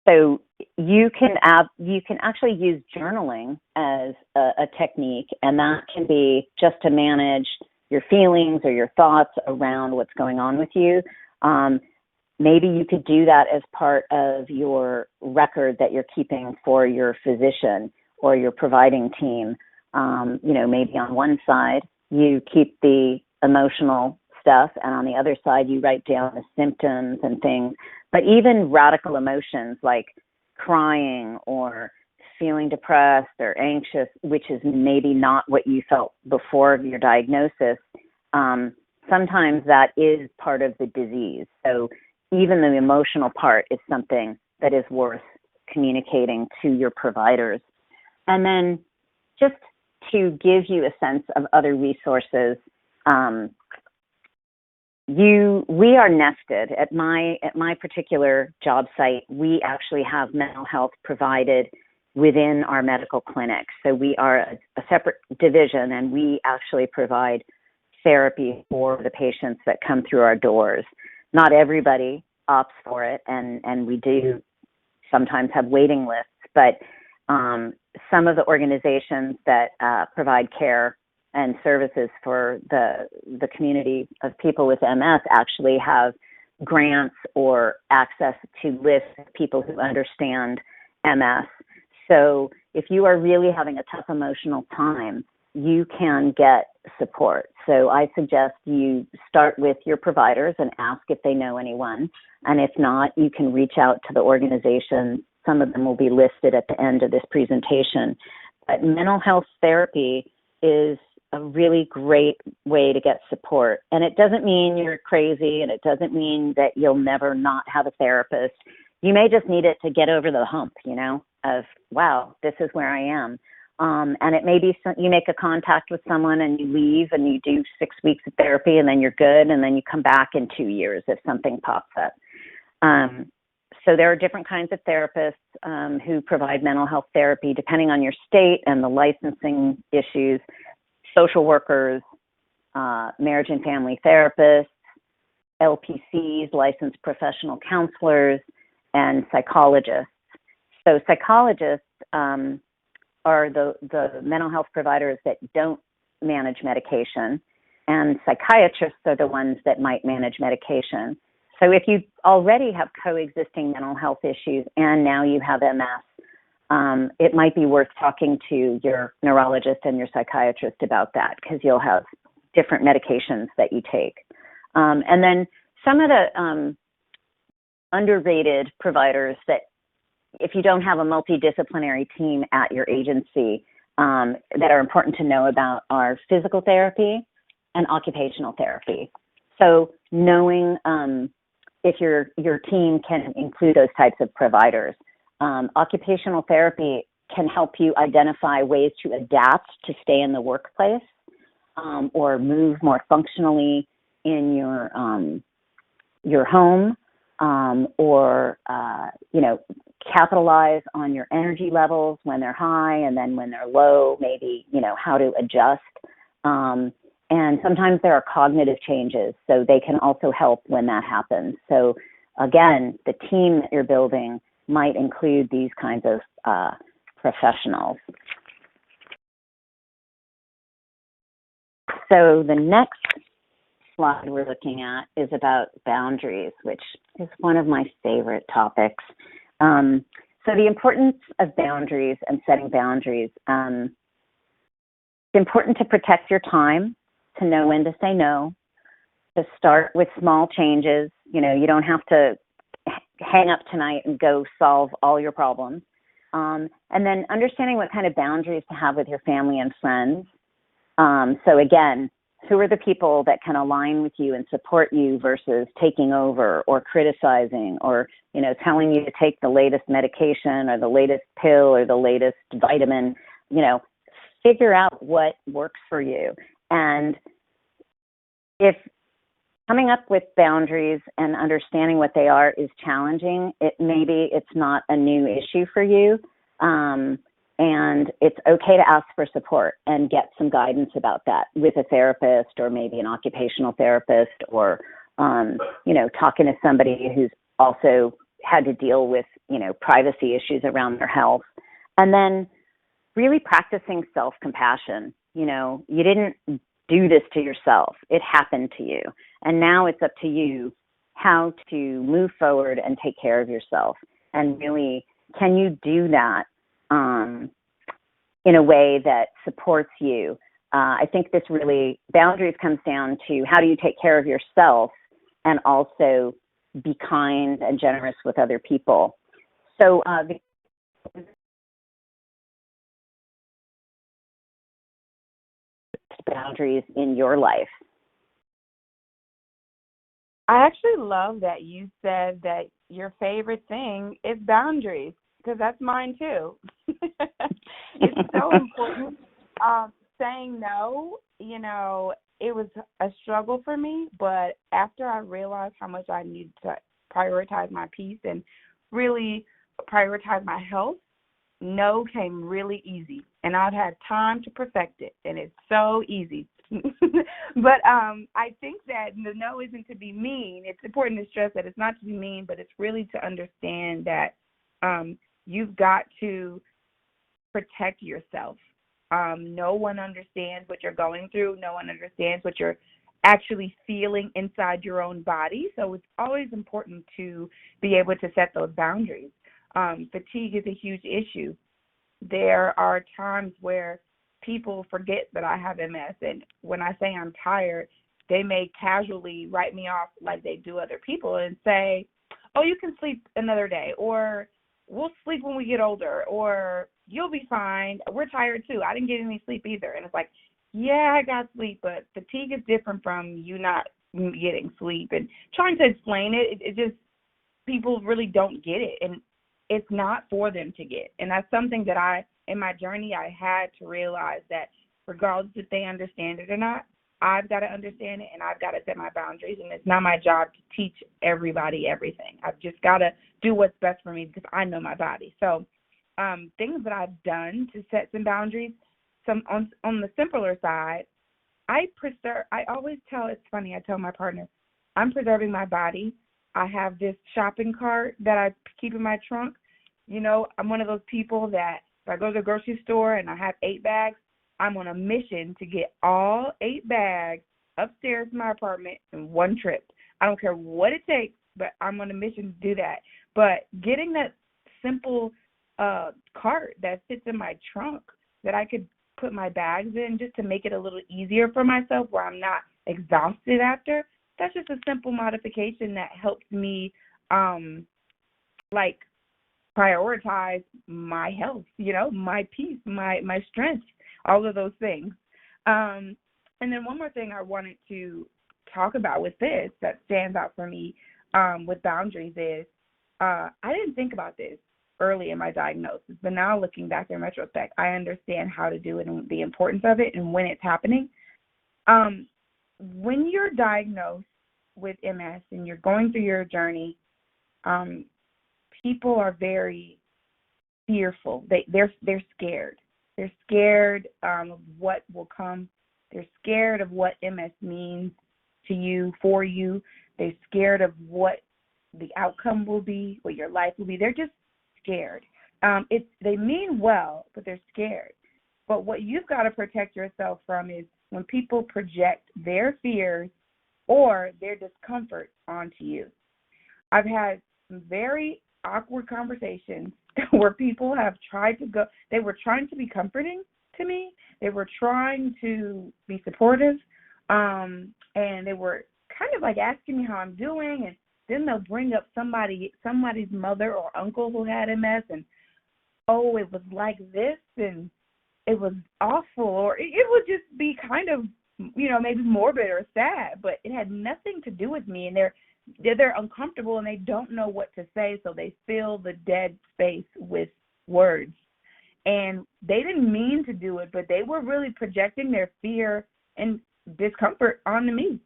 So you can actually use journaling as a technique, and that can be just to manage your feelings or your thoughts around what's going on with you. Maybe you could do that as part of your record that you're keeping for your physician or your providing team. Maybe on one side you keep the emotional stuff, and on the other side you write down the symptoms and things. But even radical emotions like crying or feeling depressed or anxious, which is maybe not what you felt before your diagnosis, sometimes that is part of the disease. So even the emotional part is something that is worth communicating to your providers. And then just to give you a sense of other resources, we are nested at my particular job site. We actually have mental health provided within our medical clinic. So we are a separate division, and we actually provide therapy for the patients that come through our doors. Not everybody opts for it, and we do sometimes have waiting lists, but some of the organizations that provide care and services for the community of people with MS actually have grants or access to lists of people who understand MS. So if you are really having a tough emotional time, you can get support. So I suggest you start with your providers and ask if they know anyone. And if not, you can reach out to the organization. Some of them will be listed at the end of this presentation. But mental health therapy is a really great way to get support. And it doesn't mean you're crazy, and it doesn't mean that you'll never not have a therapist. You may just need it to get over the hump, of, wow, this is where I am. And it may be you make a contact with someone and you leave and you do 6 weeks of therapy and then you're good, and then you come back in 2 years if something pops up. So there are different kinds of therapists who provide mental health therapy depending on your state and the licensing issues. Social workers, marriage and family therapists, LPCs, licensed professional counselors, and psychologists. So psychologists are the mental health providers that don't manage medication, and psychiatrists are the ones that might manage medication. So if you already have coexisting mental health issues and now you have MS, it might be worth talking to your neurologist and your psychiatrist about that, because you'll have different medications that you take. And then some of the underrated providers that, if you don't have a multidisciplinary team at your agency, that are important to know about are physical therapy and occupational therapy. So knowing if your team can include those types of providers. Occupational therapy can help you identify ways to adapt to stay in the workplace or move more functionally in your home, or capitalize on your energy levels when they're high, and then when they're low, maybe how to adjust. And sometimes there are cognitive changes, so they can also help when that happens. So again, the team that you're building might include these kinds of professionals. So the next slide we're looking at is about boundaries, which is one of my favorite topics. So the importance of boundaries and setting boundaries. It's important to protect your time, to know when to say no, to start with small changes. You don't have to hang up tonight and go solve all your problems. And then understanding what kind of boundaries to have with your family and friends. So again, who are the people that can align with you and support you versus taking over or criticizing or, telling you to take the latest medication or the latest pill or the latest vitamin. Figure out what works for you. And if coming up with boundaries and understanding what they are is challenging, maybe it's not a new issue for you. And it's okay to ask for support and get some guidance about that with a therapist or maybe an occupational therapist, or, talking to somebody who's also had to deal with, privacy issues around their health. And then really practicing self-compassion. You didn't do this to yourself. It happened to you. And now it's up to you how to move forward and take care of yourself. And really, can you do that in a way that supports you? I think boundaries comes down to how do you take care of yourself and also be kind and generous with other people. So boundaries in your life? I actually love that you said that your favorite thing is boundaries, because that's mine too. It's so important. Saying no, it was a struggle for me, but after I realized how much I needed to prioritize my peace and really prioritize my health, no came really easy. And I've had time to perfect it, and it's so easy. But I think that the no isn't to be mean. It's important to stress that it's not to be mean, but it's really to understand that you've got to protect yourself. No one understands what you're going through. No one understands what you're actually feeling inside your own body. So it's always important to be able to set those boundaries. Fatigue is a huge issue. There are times where people forget that I have MS, and when I say I'm tired, they may casually write me off like they do other people and say, oh, you can sleep another day, or we'll sleep when we get older, or you'll be fine. We're tired too. I didn't get any sleep either. And it's like, yeah, I got sleep, but fatigue is different from you not getting sleep. And trying to explain it just, people really don't get it. And it's not for them to get. And that's something that in my journey, I had to realize that regardless if they understand it or not, I've got to understand it, and I've got to set my boundaries. And it's not my job to teach everybody everything. I've just got to do what's best for me because I know my body. So things that I've done to set some boundaries, some on the simpler side, I always it's funny, I tell my partner, I'm preserving my body. I have this shopping cart that I keep in my trunk. I'm one of those people that if I go to the grocery store and I have 8 bags, I'm on a mission to get all 8 bags upstairs in my apartment in one trip. I don't care what it takes, but I'm on a mission to do that. But getting that simple cart that sits in my trunk that I could put my bags in just to make it a little easier for myself where I'm not exhausted after, that's just a simple modification that helps me prioritize my health, my peace, my strength, all of those things. And then one more thing I wanted to talk about with this that stands out for me with boundaries is I didn't think about this early in my diagnosis, but now looking back in retrospect, I understand how to do it and the importance of it and when it's happening. When you're diagnosed with MS and you're going through your journey, people are very fearful. They're scared. They're scared of what will come. They're scared of what MS means to you, for you. They're scared of what the outcome will be, what your life will be. They're just scared. They mean well, but they're scared. But what you've got to protect yourself from is when people project their fears or their discomfort onto you. I've had some very awkward conversations where people have they were trying to be comforting to me. They were trying to be supportive. And they were kind of like asking me how I'm doing. And then they'll bring up somebody's mother or uncle who had MS and, oh, it was like this and it was awful. Or it would just be kind of, maybe morbid or sad, but it had nothing to do with me. And they're uncomfortable and they don't know what to say, so they fill the dead space with words. And they didn't mean to do it, but they were really projecting their fear and discomfort onto me.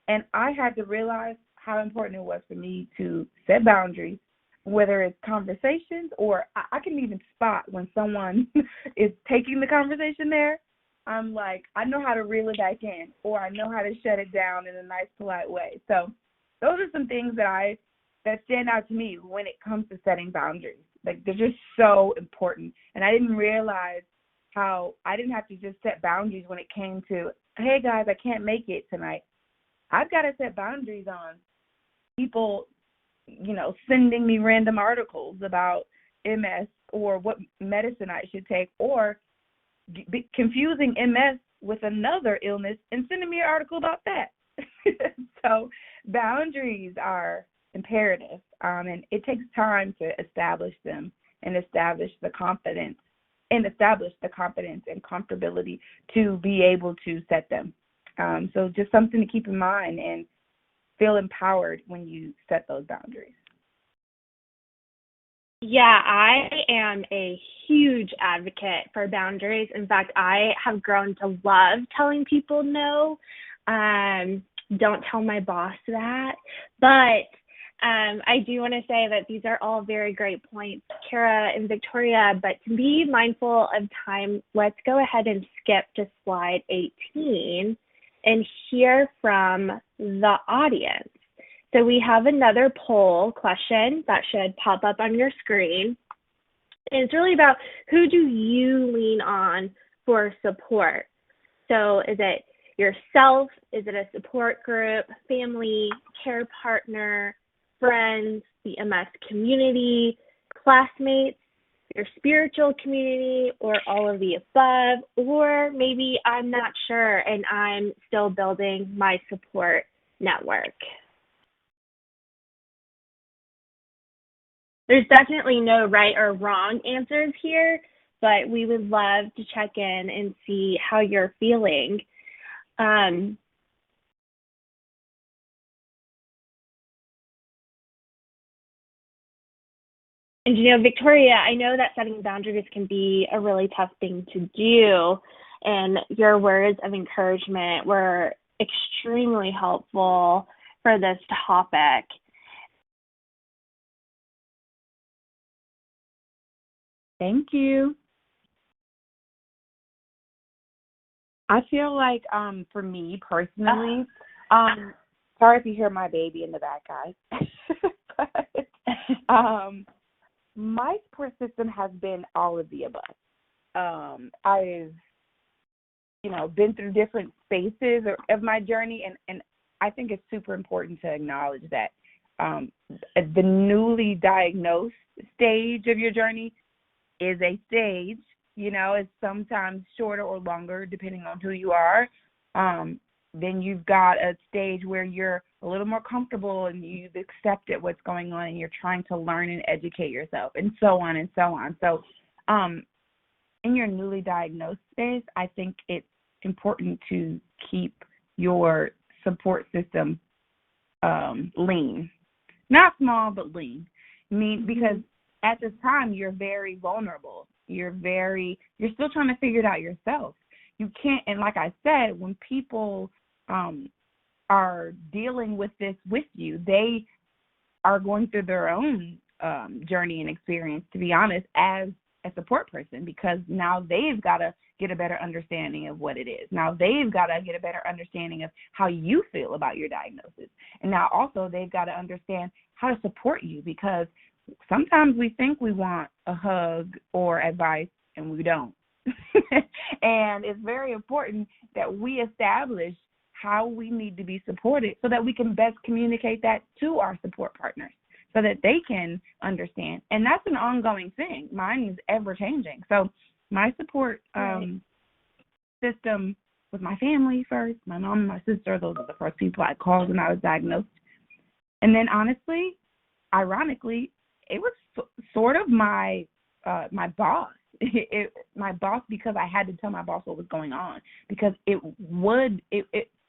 And I had to realize how important it was for me to set boundaries, whether it's conversations or I can even spot when someone is taking the conversation there. I'm like, I know how to reel it back in, or I know how to shut it down in a nice, polite way. So those are some things that stand out to me when it comes to setting boundaries. Like, they're just so important. And I didn't realize how I didn't have to just set boundaries when it came to, hey, guys, I can't make it tonight. I've got to set boundaries on people, sending me random articles about MS or what medicine I should take, or confusing MS with another illness and sending me an article about that. So boundaries are imperative, and it takes time to establish them. and establish the confidence and comfortability to be able to set them. So just something to keep in mind and feel empowered when you set those boundaries. Yeah, I am a huge advocate for boundaries. In fact, I have grown to love telling people no. Don't tell my boss that. But I do want to say that these are all very great points, Kara and Victoria. But to be mindful of time, let's go ahead and skip to slide 18 and hear from the audience. So we have another poll question that should pop up on your screen. And it's really about, who do you lean on for support? So is it yourself? Is it a support group, family, care partner, friends, the MS community, classmates, your spiritual community, or all of the above? Or maybe I'm not sure and I'm still building my support network. There's definitely no right or wrong answers here, but we would love to check in and see how you're feeling. And Victoria, I know that setting boundaries can be a really tough thing to do, and your words of encouragement were extremely helpful for this topic. Thank you. I feel like for me personally, sorry if you hear my baby in the back, guys. But my support system has been all of the above. I've been through different spaces of my journey, and I think it's super important to acknowledge that the newly diagnosed stage of your journey is a stage. It's sometimes shorter or longer depending on who you are. Then you've got a stage where you're a little more comfortable and you've accepted what's going on and you're trying to learn and educate yourself, and so on and so on. So in your newly diagnosed stage, I think it's important to keep your support system lean. Not small, but lean. Because at this time, you're very vulnerable. You're still trying to figure it out yourself. You can't, and like I said, when people are dealing with this with you, they are going through their own journey and experience, to be honest, as a support person, because now they've got to get a better understanding of what it is. Now they've got to get a better understanding of how you feel about your diagnosis. And now also they've got to understand how to support you, because sometimes we think we want a hug or advice and we don't. And it's very important that we establish how we need to be supported so that we can best communicate that to our support partners so that they can understand. And that's an ongoing thing. Mine is ever changing. So my support system was my family first, my mom and my sister. Those are the first people I called when I was diagnosed. And then honestly, ironically, it was sort of my boss. My boss, because I had to tell my boss what was going on, because it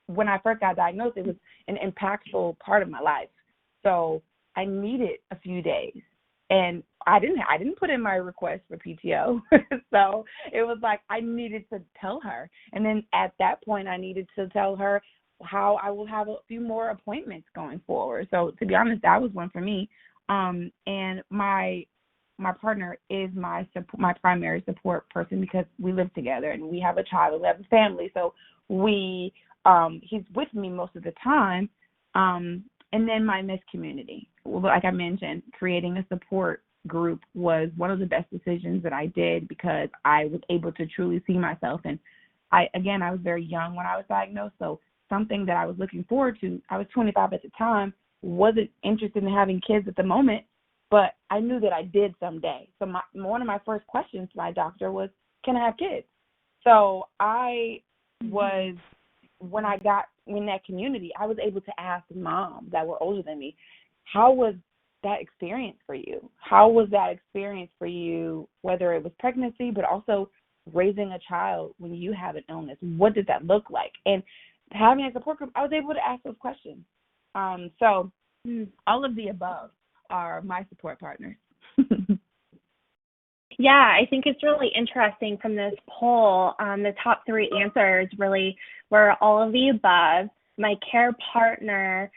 when I first got diagnosed, it was an impactful part of my life. So I needed a few days, and I didn't put in my request for PTO. So it was like I needed to tell her, and then at that point, I needed to tell her how I will have a few more appointments going forward. So to be honest, that was one for me. And my partner is my primary support person, because we live together and we have a child and we have a family. So he's with me most of the time. And then my MS community, like I mentioned, creating a support group was one of the best decisions that I did, because I was able to truly see myself. And I was very young when I was diagnosed. So something that I was looking forward to, I was 25 at the time, wasn't interested in having kids at the moment, but I knew that I did someday. So one of my first questions to my doctor was, can I have kids? So I was, when I got in that community, I was able to ask moms that were older than me, how was that experience for you? How was that experience for you, whether it was pregnancy, but also raising a child when you have an illness? What did that look like? And having a support group, I was able to ask those questions. So all of the above are my support partners. Yeah, I think it's really interesting from this poll. The top 3 answers really were all of the above, my care partner,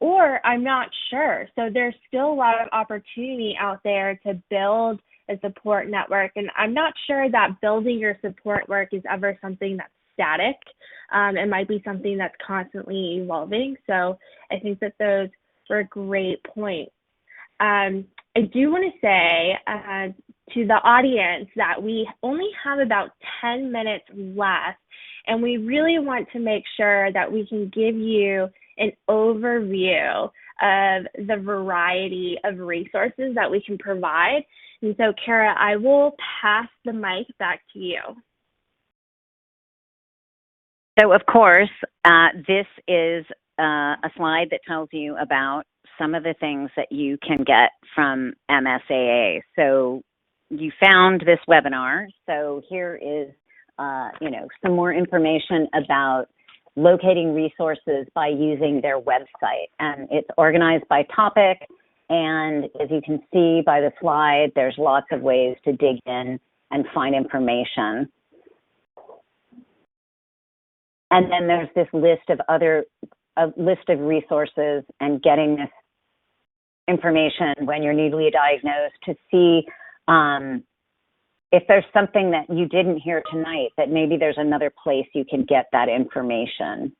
or I'm not sure. So there's still a lot of opportunity out there to build a support network. And I'm not sure that building your support work is ever something that's static. It might be something that's constantly evolving. So I think that those were great points. I do want to say to the audience that we only have about 10 minutes left, and we really want to make sure that we can give you an overview of the variety of resources that we can provide. And so, Kara, I will pass the mic back to you. So, of course, this is a slide that tells you about some of the things that you can get from MSAA. So you found this webinar. So here is, some more information about locating resources by using their website. And it's organized by topic. And as you can see by the slide, there's lots of ways to dig in and find information. And then there's this list of resources and getting this information when you're newly diagnosed to see if there's something that you didn't hear tonight, that maybe there's another place you can get that information.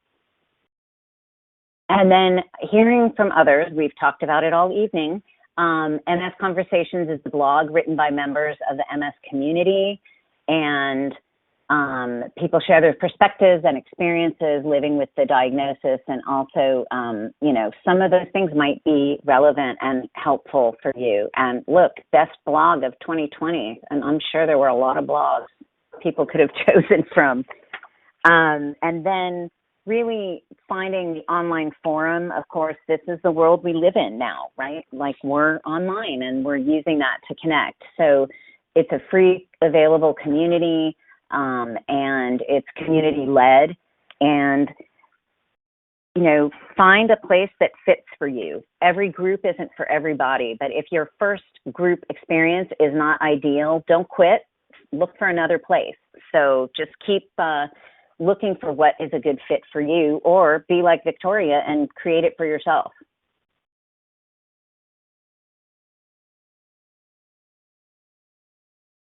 And then hearing from others, we've talked about it all evening. MS Conversations is the blog written by members of the MS community, and people share their perspectives and experiences living with the diagnosis, and also, some of those things might be relevant and helpful for you. And look, best blog of 2020, and I'm sure there were a lot of blogs people could have chosen from. And then really finding the online forum. Of course, this is the world we live in now, right? Like, we're online and we're using that to connect. So it's a free, available community. And it's community-led, and, find a place that fits for you. Every group isn't for everybody, but if your first group experience is not ideal, don't quit. Look for another place. So just keep looking for what is a good fit for you, or be like Victoria and create it for yourself.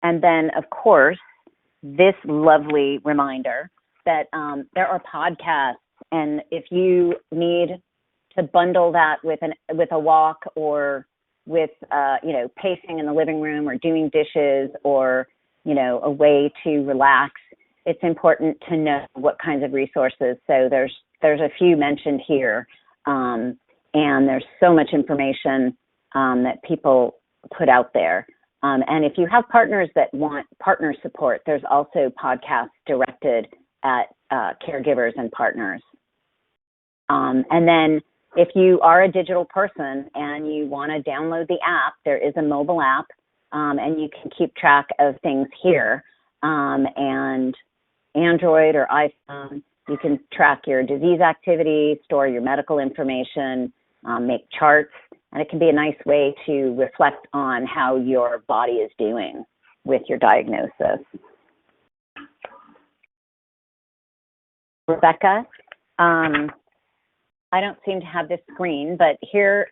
And then, of course, this lovely reminder that there are podcasts, and if you need to bundle that with a walk, or with pacing in the living room, or doing dishes, or a way to relax, it's important to know what kinds of resources. So there's a few mentioned here, and there's so much information that people put out there. And if you have partners that want partner support, there's also podcasts directed at caregivers and partners. And then if you are a digital person and you want to download the app, there is a mobile app, and you can keep track of things here. And Android or iPhone, you can track your disease activity, store your medical information, make charts. And it can be a nice way to reflect on how your body is doing with your diagnosis. Rebecca, I don't seem to have this screen, but here,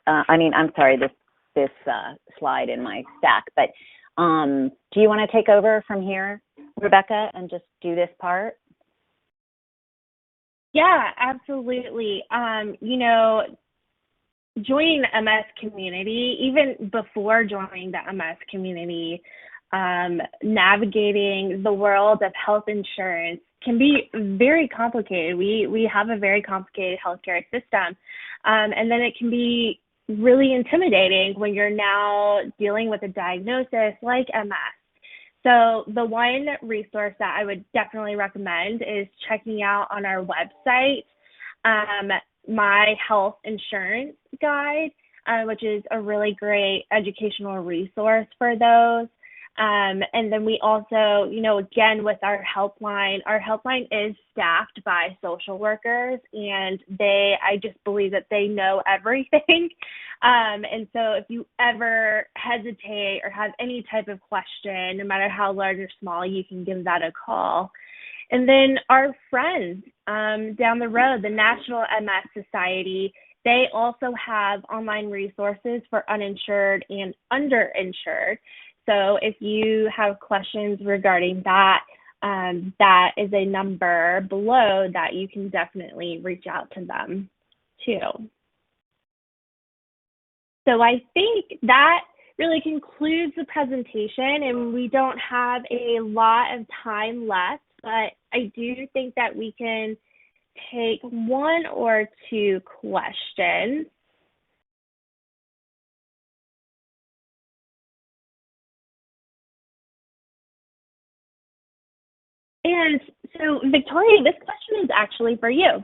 this slide in my stack. But do you want to take over from here, Rebecca, and just do this part? Yeah, absolutely. Joining the MS community, even before joining the MS community, navigating the world of health insurance can be very complicated. We have a very complicated healthcare system, and then it can be really intimidating when you're now dealing with a diagnosis like MS. So the one resource that I would definitely recommend is checking out on our website, My Health Insurance Guide. which is a really great educational resource for those. And then we also, again, with our helpline is staffed by social workers, and I just believe that they know everything. And so if you ever hesitate or have any type of question, no matter how large or small, you can give that a call. And then our friends down the road, the National MS Society, they also have online resources for uninsured and underinsured. So if you have questions regarding that, that is a number below that you can definitely reach out to them too. So I think that really concludes the presentation, and we don't have a lot of time left, but I do think that we can take one or two questions. And so, Victoria, this question is actually for you.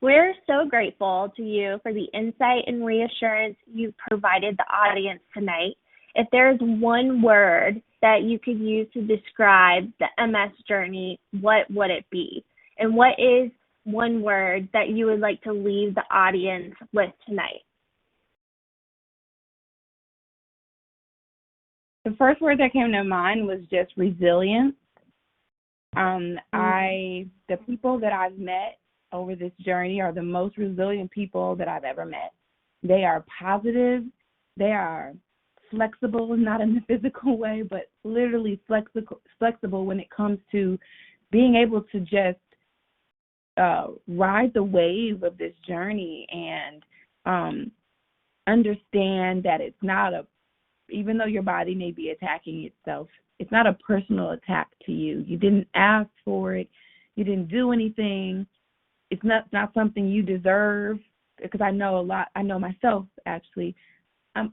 We're so grateful to you for the insight and reassurance you've provided the audience tonight. If there's one word that you could use to describe the MS journey, what would it be? And what is one word that you would like to leave the audience with tonight? The first word that came to mind was just resilience. The people that I've met over this journey are the most resilient people that I've ever met. They are positive. They are flexible, not in the physical way, but literally flexible when it comes to being able to just ride the wave of this journey and understand that it's not even though your body may be attacking itself, it's not a personal attack to you. You didn't ask for it. You didn't do anything. It's not something you deserve, because I know myself, actually.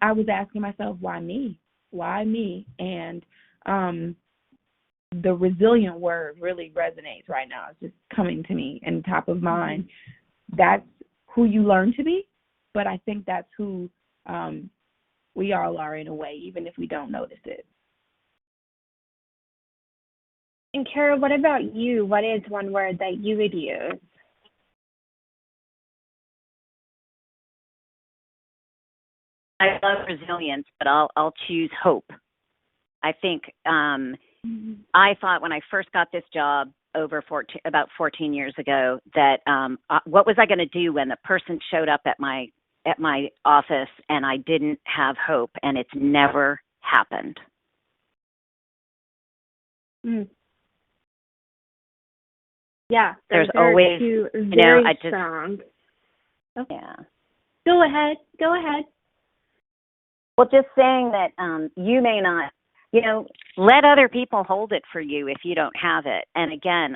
I was asking myself, why me? Why me? And the resilient word really resonates right now. It's just coming to me and top of mind. That's who you learn to be, but I think that's who we all are in a way, even if we don't notice it. And Kara, what about you? What is one word that you would use? I love resilience, but I'll choose hope. I think I thought when I first got this job about 14 years ago that what was I going to do when the person showed up at my office and I didn't have hope, and it's never happened. Yeah, there's always two very strong. Okay. Yeah. Go ahead. Well, just saying that you may not, let other people hold it for you if you don't have it. And again,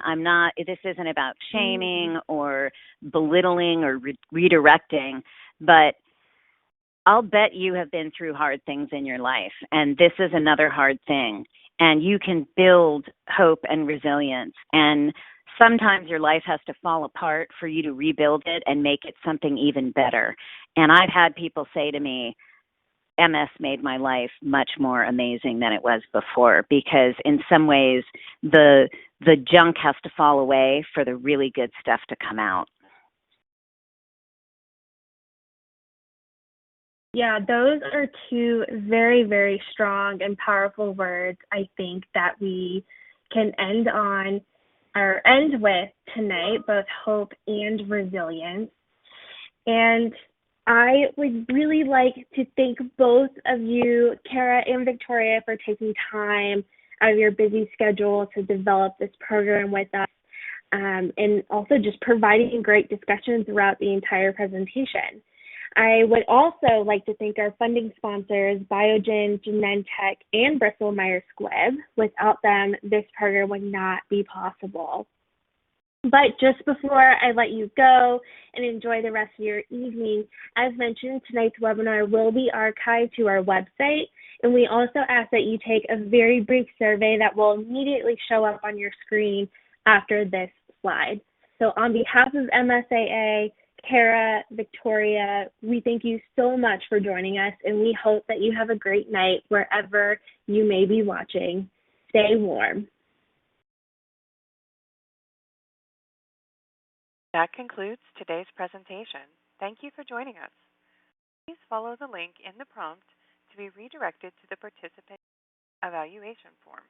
this isn't about shaming or belittling or redirecting, but I'll bet you have been through hard things in your life, and this is another hard thing. And you can build hope and resilience. And sometimes your life has to fall apart for you to rebuild it and make it something even better. And I've had people say to me, MS made my life much more amazing than it was before, because in some ways the junk has to fall away for the really good stuff to come out. Yeah, those are two very, very strong and powerful words, I think, that we can end with tonight, both hope and resilience. And I would really like to thank both of you, Kara and Victoria, for taking time out of your busy schedule to develop this program with us, and also just providing great discussion throughout the entire presentation. I would also like to thank our funding sponsors, Biogen, Genentech, and Bristol Myers Squibb. Without them, this program would not be possible. But just before I let you go and enjoy the rest of your evening, as mentioned, tonight's webinar will be archived to our website, and we also ask that you take a very brief survey that will immediately show up on your screen after this slide. So on behalf of MSAA, Kara, Victoria, we thank you so much for joining us, and we hope that you have a great night wherever you may be watching. Stay warm. That concludes today's presentation. Thank you for joining us. Please follow the link in the prompt to be redirected to the participant evaluation form.